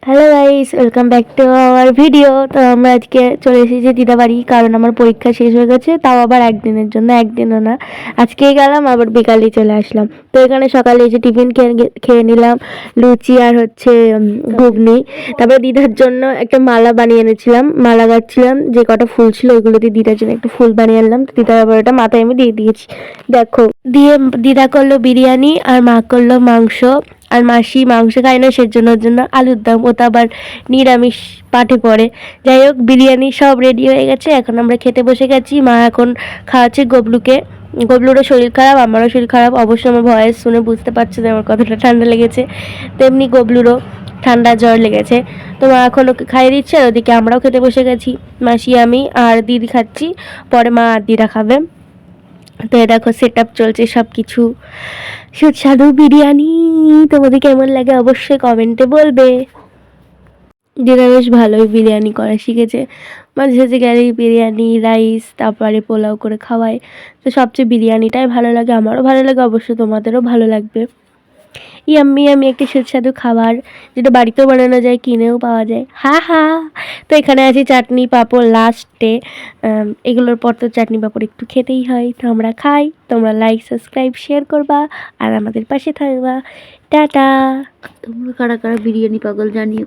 Hello guys, welcome back to our video. তো আমরা আজকে চলে এসেছি দিদাবাড়ি, কারণ আমার পরীক্ষা শেষ হয়ে গেছে, তাও আবার একদিনের জন্য, একদিনও না। আজকেই গেলাম, আবার বিকালে চলে আসলাম। তো এখানে সকালে এসে টিফিন খেয়ে নিলাম, লুচি আর হচ্ছে ঘুগনি। তারপরে দিদার জন্য একটা মালা বানিয়ে এনেছিলাম, মালা গাচ্ছিলাম, যে কটা ফুল ছিল ওইগুলো দিয়ে দিদার জন্য একটু ফুল বানিয়ে আনলাম। দিদার আবার ওটা মাথায় আমি দিয়ে দিয়েছি, দেখো। দিয়ে দিদা করলো বিরিয়ানি আর মা করলো মাংস। আর মাসি মাংস খায় না, সেজন্য আলুর দম, ওটা আবার নিরামিষ পাঠে পড়ে। যাই হোক, বিরিয়ানি সব রেডি হয়ে গেছে, এখন আমরা খেতে বসে গেছি। মা এখন খাওয়াচ্ছে গবলুকে। গবলুরও শরীর খারাপ, আমারও শরীর খারাপ, অবশ্যই আমার ভয়েস শুনে বুঝতে পারছে যে আমার কতটা ঠান্ডা লেগেছে। তেমনি গবলুরও ঠান্ডা জ্বর লেগেছে। তো মা এখন ওকে খাইয়ে দিচ্ছে, আর ওদিকে আমরাও খেতে বসে গেছি। মাসি, আমি আর দিদি খাচ্ছি, পরে মা আর দিদা খাবে। তো দেখো, সেট আপ চলছে সব কিছু। সুস্বাদু বিরিয়ানি তোমাদের কেমন লাগে অবশ্যই কমেন্টে বলবে। দিদা বেশ ভালোই বিরিয়ানি করা শিখেছে, মাঝে সাঝে গেলেই বিরিয়ানি রাইস তারপরে পোলাও করে খাওয়ায়। তো সবচেয়ে বিরিয়ানিটাই ভালো লাগে, আমারও ভালো লাগে, অবশ্যই তোমাদেরও ভালো লাগবে। ইয়াম্মি আমি একটি সুস্বাদু খাবার, যেটা বাড়িতেও বানানো যায়, কিনেও পাওয়া যায়। হা হা। তো এখানে আছে চাটনি পাঁপড় লাস্টে। এগুলোর পর তো চাটনি পাঁপড় একটু খেতেই হয়, তো আমরা খাই। তোমরা লাইক সাবস্ক্রাইব শেয়ার করবা আর আমাদের পাশে থাকবা। টাটা। তোমরা কারা কারা বিরিয়ানি পাগল জানিয়ে